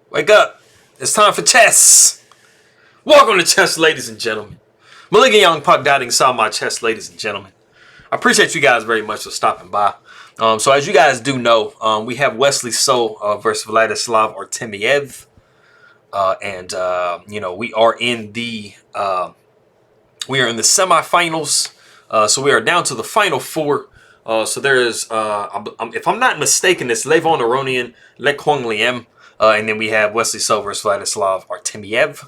Wake up. It's time for chess. Welcome to chess, ladies and gentlemen. Malignant Young Puck dotting inside my chest, ladies and gentlemen. I appreciate you guys very much for stopping by. So as you guys do know, we have Wesley versus Vladislav Artemiev. We are in the semifinals. So we are down to the final four. So there is, if I'm not mistaken, it's Levon Aronian, Le Kwang Liem, and then we have Wesley versus Vladislav Artemiev.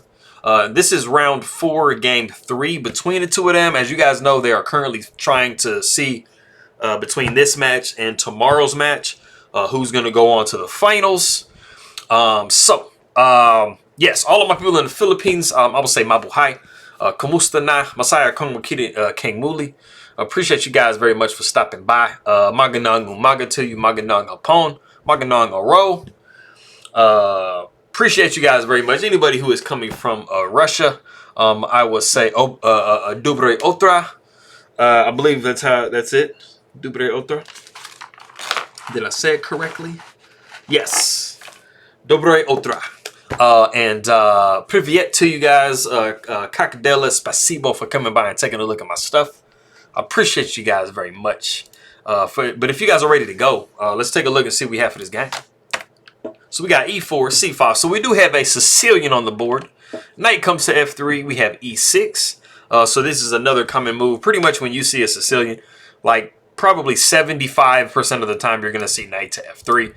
This is round 4, game 3 between the two of them. As you guys know, they are currently trying to see between this match and tomorrow's match who's going to go on to the finals. Yes, all of my people in the Philippines, I will say mabuhay. Kumusta na? Masaya kong makita kang muli. Appreciate you guys very much for stopping by. Magandang umaga to you. Magandang hapon. Magandang araw. Appreciate you guys very much. Anybody who is coming from Russia, I would say Dobre Otra. I believe that's it. Dobre Otra. Did I say it correctly? Yes. Dobre Otra. Privyet to you guys. Kcd2 Spasibo for coming by and taking a look at my stuff. I appreciate you guys very much. But if you guys are ready to go, let's take a look and see what we have for this game. So we got e4, c5. So we do have a Sicilian on the board. Knight comes to f3. We have e6. So this is another common move. Pretty much when you see a Sicilian, like probably 75% of the time you're going to see knight to f3.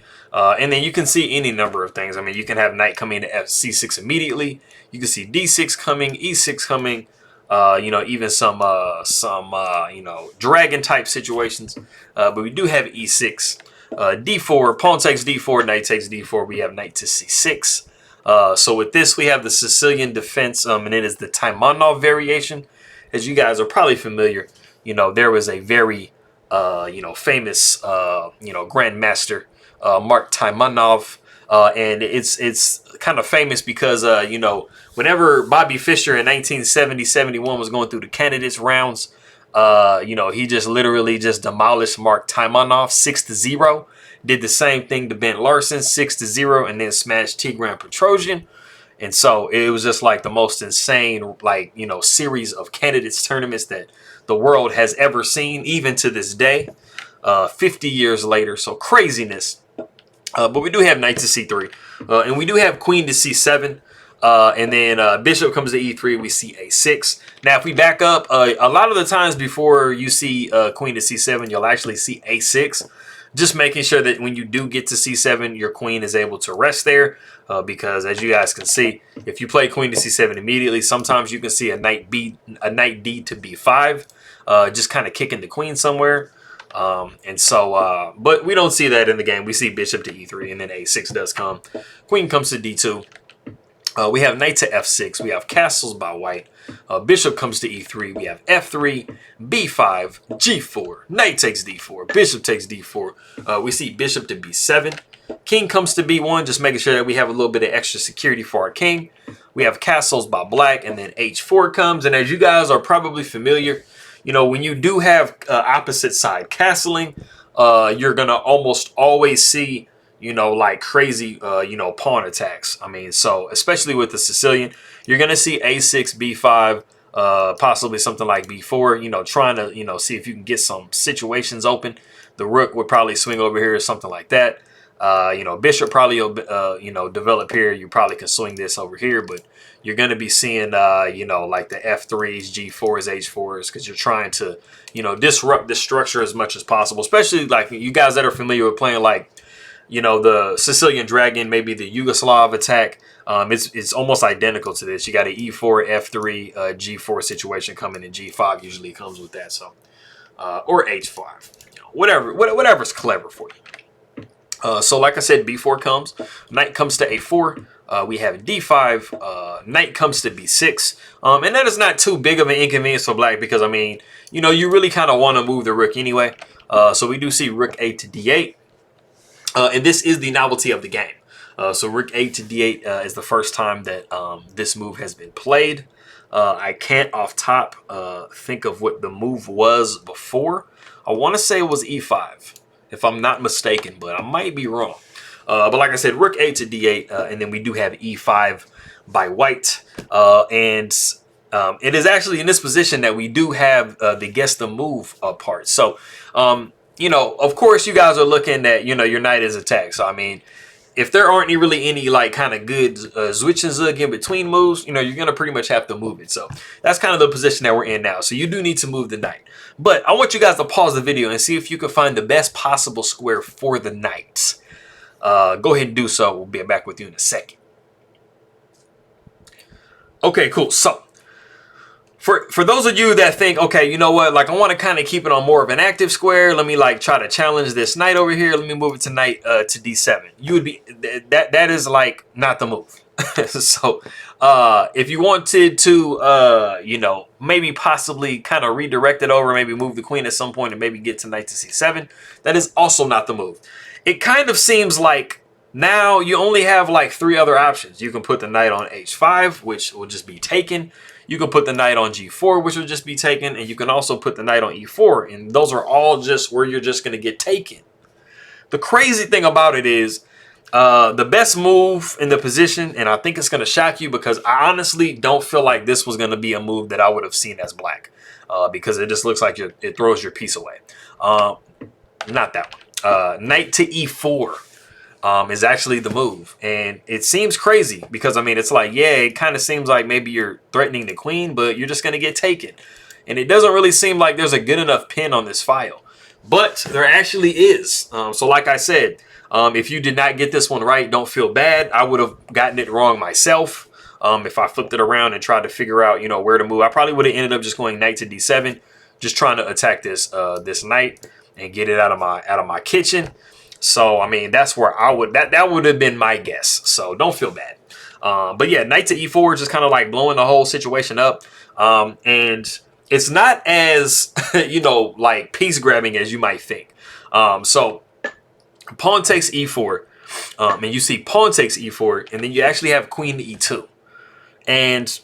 And then you can see any number of things. I mean, you can have knight coming to c6 immediately. You can see d6 coming, e6 coming. Even some dragon type situations. But we do have e6. d4, pawn takes d4, knight takes d4. We have knight to c6. So with this, we have the Sicilian defense, and it is the Taimanov variation. As you guys are probably familiar, there was a very, famous, grandmaster, Mark Taimanov, and it's kind of famous because, whenever Bobby Fischer in 1970-71 was going through the candidates rounds, he just literally just demolished Mark Taimanov 6-0. Did the same thing to Ben Larson 6-0, and then smashed Tigran Petrosian. And so it was just like the most insane, series of candidates tournaments that the world has ever seen, even to this day, 50 years later. So craziness. But we do have knight to c3, and we do have queen to c7. And then bishop comes to e3, we see a6. Now, if we back up, a lot of the times before you see queen to c7, you'll actually see a6. Just making sure that when you do get to c7, your queen is able to rest there. Because as you guys can see, if you play queen to c7 immediately, sometimes you can see a knight d to b5, just kind of kicking the queen somewhere. But we don't see that in the game. We see bishop to e3, and then a6 does come. Queen comes to d2. We have knight to f6. We have castles by white. Bishop comes to e3. We have f3, b5, g4. Knight takes d4. Bishop takes d4. We see bishop to b7. King comes to b1, just making sure that we have a little bit of extra security for our king. We have castles by black, and then h4 comes. And as you guys are probably familiar, when you do have opposite side castling, you're going to almost always see like crazy, pawn attacks. I mean, so especially with the Sicilian, you're going to see a6, b5, possibly something like b4, trying to, see if you can get some situations open. The rook would probably swing over here or something like that. Bishop probably will, develop here. You probably can swing this over here, but you're going to be seeing, like the f3s, g4s, h4s, because you're trying to, disrupt the structure as much as possible, especially like you guys that are familiar with playing like, the Sicilian Dragon, maybe the Yugoslav attack. It's almost identical to this. You got an e4, f3, g4 situation coming, and g5 usually comes with that. So, or h5, whatever's clever for you. So like I said, b4 comes, knight comes to a4. We have d5, knight comes to b6. And that is not too big of an inconvenience for black because, I mean, you really kind of want to move the rook anyway. So we do see rook a to d8. And this is the novelty of the game. So rook a to d8 is the first time that this move has been played. I can't off top think of what the move was before. I want to say it was e5, if I'm not mistaken, but I might be wrong. But like I said, rook 8 to d8, and then we do have e5 by white. It is actually in this position that we do have the guess the move part. So, you know, of course, you guys are looking at, you know, your knight is attacked. So, I mean, if there aren't really any like kind of good switch and zug in between moves, you know, you're going to pretty much have to move it. So that's kind of the position that we're in now. So you do need to move the knight. But I want you guys to pause the video and see if you can find the best possible square for the knight. Go ahead and do so. We'll be back with you in a second. Okay, cool. So for those of you that think, okay, you know what, like I want to kind of keep it on more of an active square. Let me like try to challenge this knight over here. Let me move it to knight to d7. You would be that is like not the move. So if you wanted to you know, maybe possibly kind of redirect it over, maybe move the queen at some point and maybe get to knight to c7, that is also not the move. It kind of seems like now you only have like 3 other options. You can put the knight on h5, which will just be taken. You can put the knight on g4, which will just be taken. And you can also put the knight on e4. And those are all just where you're just going to get taken. The crazy thing about it is the best move in the position, and I think it's going to shock you because I honestly don't feel like this was going to be a move that I would have seen as black. Because it just looks like it throws your piece away. Not that one. Knight to e4. Is actually the move. And it seems crazy because, I mean, it's like, yeah, it kind of seems like maybe you're threatening the queen, but you're just going to get taken. And it doesn't really seem like there's a good enough pin on this file. But there actually is. So like I said, if you did not get this one right, don't feel bad. I would have gotten it wrong myself. If I flipped it around and tried to figure out, you know, where to move. I probably would have ended up just going knight to d7, just trying to attack this this knight and get it out of my kitchen. So, I mean, that's where I would, that would have been my guess. So don't feel bad. But yeah, knight to e4 is just kind of like blowing the whole situation up. And it's not as, you know, like piece grabbing as you might think. So pawn takes e4. And you see pawn takes e4. And then you actually have queen to e2. And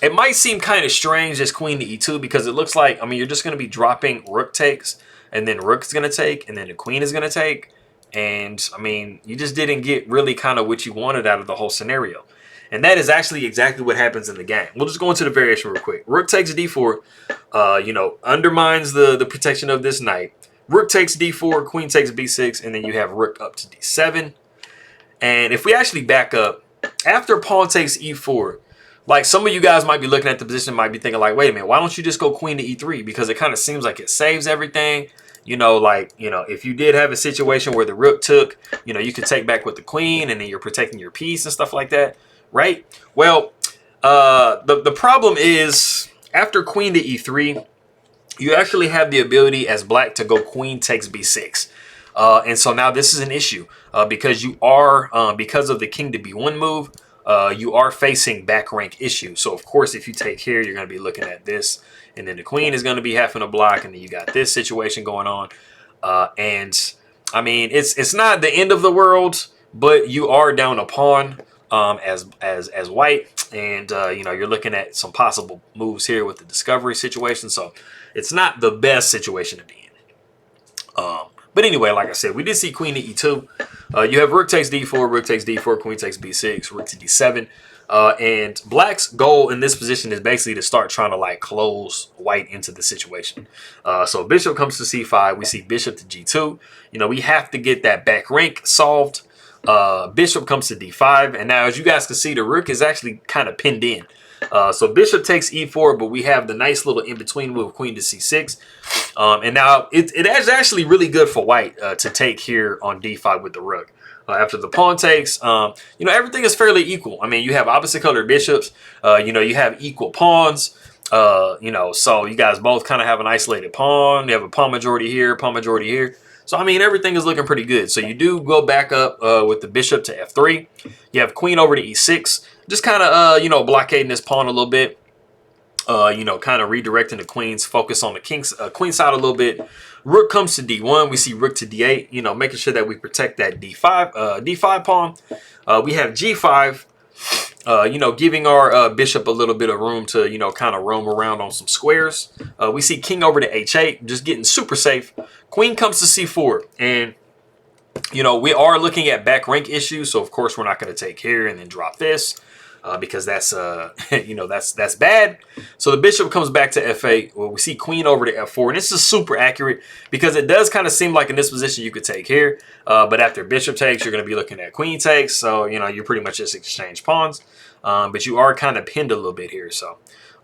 it might seem kind of strange as queen to e2 because it looks like, I mean, you're just going to be dropping rook takes. And then rook is going to take. And then the queen is going to take. And, I mean, you just didn't get really kind of what you wanted out of the whole scenario. And that is actually exactly what happens in the game. We'll just go into the variation real quick. Rook takes d4, you know, undermines the protection of this knight. Rook takes d4, queen takes b6, and then you have rook up to d7. And if we actually back up, after pawn takes e4, like some of you guys might be looking at the position, might be thinking like, wait a minute, why don't you just go queen to e3? Because it kind of seems like it saves everything. You know, like, you know, if you did have a situation where the rook took, you know, you could take back with the queen and then you're protecting your piece and stuff like that, right? Well, the problem is after queen to e3, you actually have the ability as black to go queen takes b6. And so now this is an issue because you are, because of the king to b1 move, you are facing back rank issues. So, of course, if you take here, you're going to be looking at this. And then the queen is going to be having a block. And then you got this situation going on. And, I mean, it's not the end of the world. But you are down a pawn as white. And, you know, you're looking at some possible moves here with the discovery situation. So, it's not the best situation to be in. But anyway, like I said, we did see queen to e2. You have rook takes d4, rook takes d4, queen takes b6, rook to d7. And black's goal in this position is basically to start trying to like close white into the situation. So bishop comes to c5. We see bishop to g2. You know, we have to get that back rank solved. Bishop comes to d5. And now, as you guys can see, the rook is actually kind of pinned in. So bishop takes e4, but we have the nice little in-between move, queen to c6. And now it is actually really good for white to take here on d5 with the rook. After the pawn takes, you know, everything is fairly equal. I mean, you have opposite colored bishops. You know, you have equal pawns. You know, so you guys both kind of have an isolated pawn. You have a pawn majority here, pawn majority here. So, I mean, everything is looking pretty good. So you do go back up with the bishop to f3. You have queen over to e6. Just kind of, you know, blockading this pawn a little bit. You know, kind of redirecting the queen's focus on the queen side a little bit. Rook comes to d1. We see rook to d8. You know, making sure that we protect that d5 pawn. We have g5. You know, giving our bishop a little bit of room to, you know, kind of roam around on some squares. We see king over to h8, just getting super safe. Queen comes to c4, and You know, we are looking at back rank issues, so of course we're not going to take here and then drop this because that's you know, that's bad. So the bishop comes back to f8. Well, we see queen over to f4, and this is super accurate because it does kind of seem like in this position you could take here, but after bishop takes, you're going to be looking at queen takes. So you know, you pretty much just exchange pawns, but you are kind of pinned a little bit here, so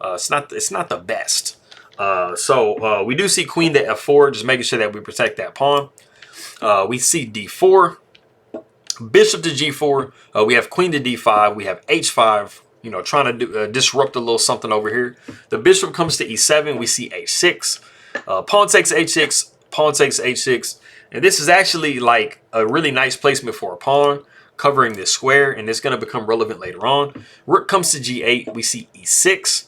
it's not the best. So we do see queen to f4, just making sure that we protect that pawn. We see d4, bishop to g4. We have queen to d5. We have h5. You know, trying to disrupt a little something over here. The bishop comes to e7. We see h6. Pawn takes h6. Pawn takes h6. And this is actually like a really nice placement for a pawn, covering this square, and it's going to become relevant later on. Rook comes to g8. We see e6.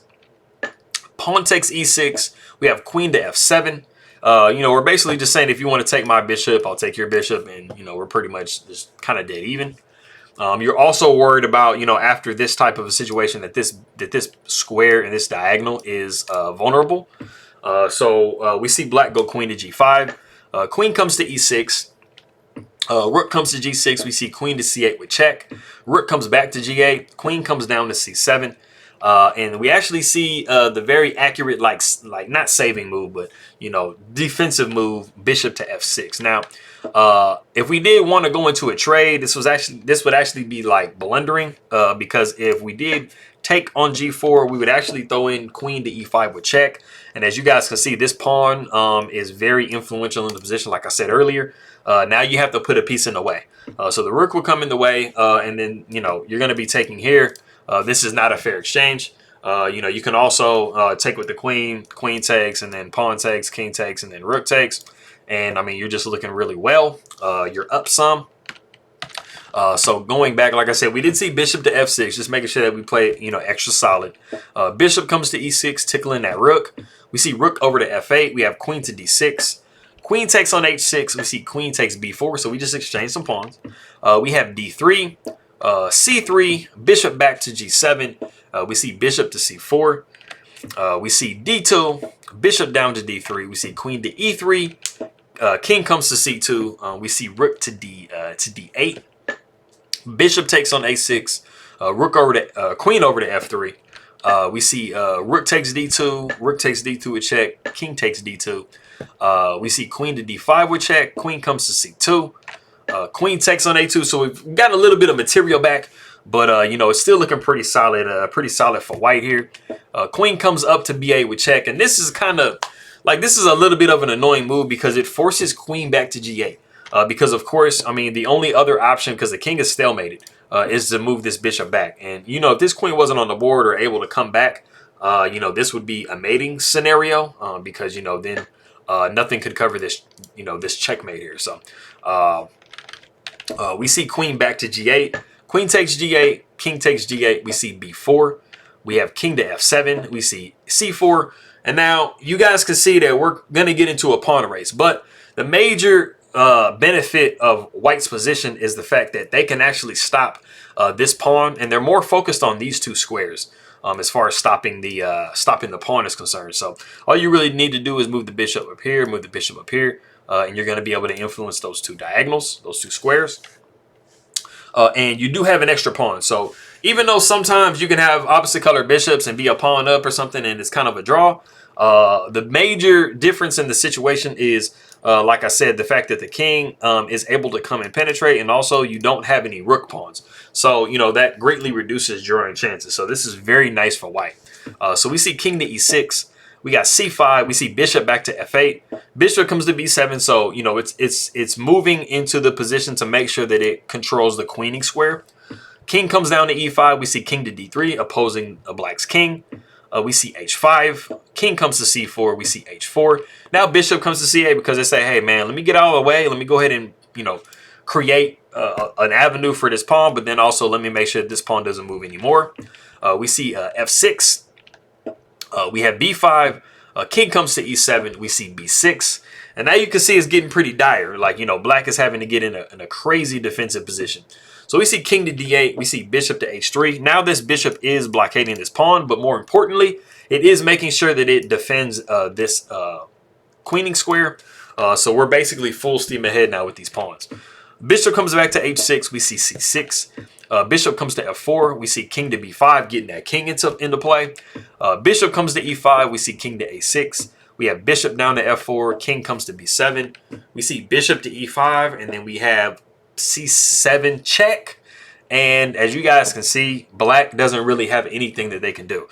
Pawn takes e6. We have queen to f7. You know, we're basically just saying if you want to take my bishop, I'll take your bishop, and you know, we're pretty much just kind of dead even. You're also worried about, you know, after this type of a situation that this square and this diagonal is vulnerable. So we see black go queen to g5. Queen comes to e6. Rook comes to g6. We see queen to c8 with check. Rook comes back to g8. Queen comes down to c7. And we actually see the very accurate, like not saving move, but you know, defensive move, bishop to f6. Now, if we did want to go into a trade, this would actually be like blundering, because if we did take on g4, we would actually throw in queen to e5 with check. And as you guys can see, this pawn is very influential in the position, like I said earlier. Now you have to put a piece in the way. So the rook will come in the way, and then you know, you're going to be taking here. This is not a fair exchange. You know, you can also take with the queen takes, and then pawn takes, king takes, and then rook takes. And I mean, you're just looking really well. You're up some. So going back, like I said, we did see bishop to f6, just making sure that we play, you know, extra solid. Bishop comes to e6, tickling that rook. We see rook over to f8. We have queen to d6. Queen takes on h6. We see queen takes b4. So we just exchanged some pawns. We have d3. C3, bishop back to g7. We see bishop to c4. We see d2, bishop down to d3. We see queen to e3. King comes to c2. We see rook to d8. Bishop takes on a6. Rook over to queen over to f3. We see rook takes d2. Rook takes d2 with check. King takes d2. We see queen to d5 with check. Queen comes to c2. Queen takes on a2, so we've got a little bit of material back, but you know, it's still looking pretty solid for white here. Queen comes up to b8 with check, and this is kind of like, this is a little bit of an annoying move because it forces queen back to g8. Because of course, I mean, the only other option, because the king is stalemated, is to move this bishop back. And you know, if this queen wasn't on the board or able to come back, you know, this would be a mating scenario, because you know, then nothing could cover this, you know, this checkmate here. So we see queen back to g8. Queen takes g8. King takes g8. We see b4. We have king to f7. We see c4. And now you guys can see that we're going to get into a pawn race. But the major benefit of white's position is the fact that they can actually stop this pawn. And they're more focused on these two squares as far as stopping the pawn is concerned. So all you really need to do is move the bishop up here, move the bishop up here. And you're going to be able to influence those two diagonals, those two squares. And you do have an extra pawn. So even though sometimes you can have opposite colored bishops and be a pawn up or something and it's kind of a draw, the major difference in the situation is, like I said, the fact that the king is able to come and penetrate, and also you don't have any rook pawns. So, you know, that greatly reduces drawing chances. So this is very nice for white. So we see king to e6. We got c5. We see bishop back to f8. Bishop comes to b7. So, you know, it's moving into the position to make sure that it controls the queening square. King comes down to e5. We see king to d3, opposing a black's king. We see h5. King comes to c4. We see h4. Now bishop comes to c8 because they say, hey, man, let me get out of the way. Let me go ahead and, you know, create an avenue for this pawn. But then also let me make sure this pawn doesn't move anymore. We see f6. We have b5. King comes to e7. We see b6. And now you can see it's getting pretty dire. Like, you know, black is having to get in a crazy defensive position. So we see king to d8. We see bishop to h3. Now this bishop is blockading this pawn. But more importantly, it is making sure that it defends this queening square. So we're basically full steam ahead now with these pawns. Bishop comes back to h6, we see c6. Bishop comes to f4, we see king to b5, getting that king into play. Bishop comes to e5, we see king to a6. We have bishop down to f4, king comes to b7. We see bishop to e5, and then we have c7 check. And as you guys can see, black doesn't really have anything that they can do.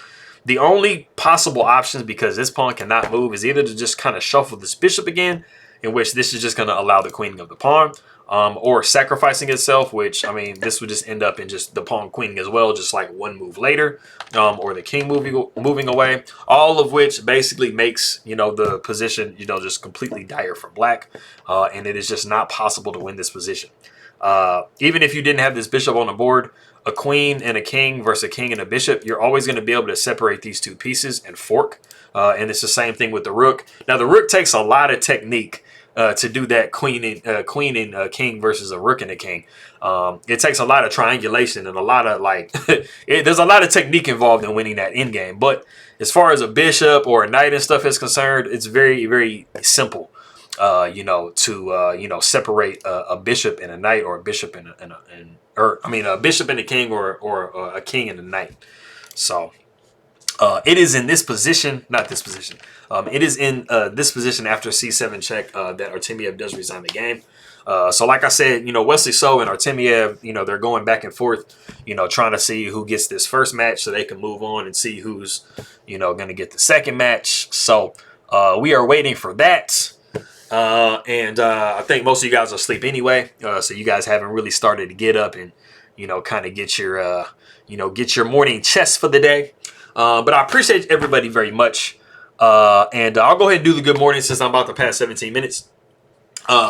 The only possible options, because this pawn cannot move, is either to just kind of shuffle this bishop again, in which this is just going to allow the queening of the pawn, or sacrificing itself, which, I mean, this would just end up in just the pawn queening as well, just like one move later, or the king moving away, all of which basically makes, you know, the position, you know, just completely dire for black, and it is just not possible to win this position. Even if you didn't have this bishop on the board, a queen and a king versus a king and a bishop, you're always going to be able to separate these two pieces and fork. And it's the same thing with the rook. Now, the rook takes a lot of technique to do that queen and king versus a rook and a king. It takes a lot of triangulation and a lot of like, there's a lot of technique involved in winning that end game. But as far as a bishop or a knight and stuff is concerned, it's very, very simple. You know, to you know, separate a bishop and a knight, or a bishop and a bishop and a king, or a king and a knight. So it is in this position, not this position. It is in this position after c7 check that Artemiev does resign the game. So like I said, you know, Wesley So and Artemiev, you know, they're going back and forth, you know, trying to see who gets this first match so they can move on and see who's, you know, going to get the second match. So we are waiting for that. I think most of you guys are asleep anyway, so you guys haven't really started to get up and, you know, kind of get your, you know, get your morning chess for the day. But I appreciate everybody very much. And I'll go ahead and do the good morning since I'm about to pass 17 minutes.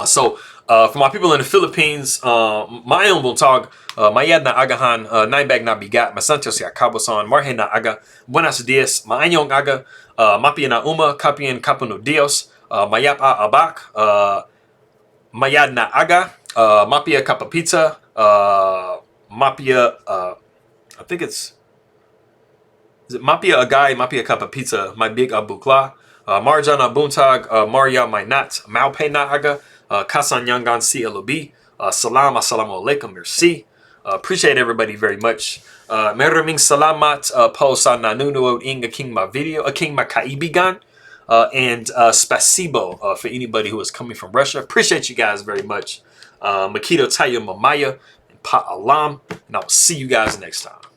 So for my people in the Philippines, Mayong buntag, mayad na agahan, naibag na bigat, masantos ya kabosan, marhe na aga, buenos dias, maanyong aga, mapia na uma, kapian kapuno dios, mayap a abak, mayad na aga, mapia kapapita, mapia, I think it's, is it mapia agay, mapia kapapita, my big abukla, marjana buntag, maria my nat, maupe na aga, kasan yangan CLB, salam, assalamu alaikum, merci. Appreciate everybody very much. Maraming salamat po sa nanonood ng aking video, aking kaibigan. And spasibo for anybody who is coming from Russia. Appreciate you guys very much. Makito tayo mamaya and pa'alam. And I'll see you guys next time.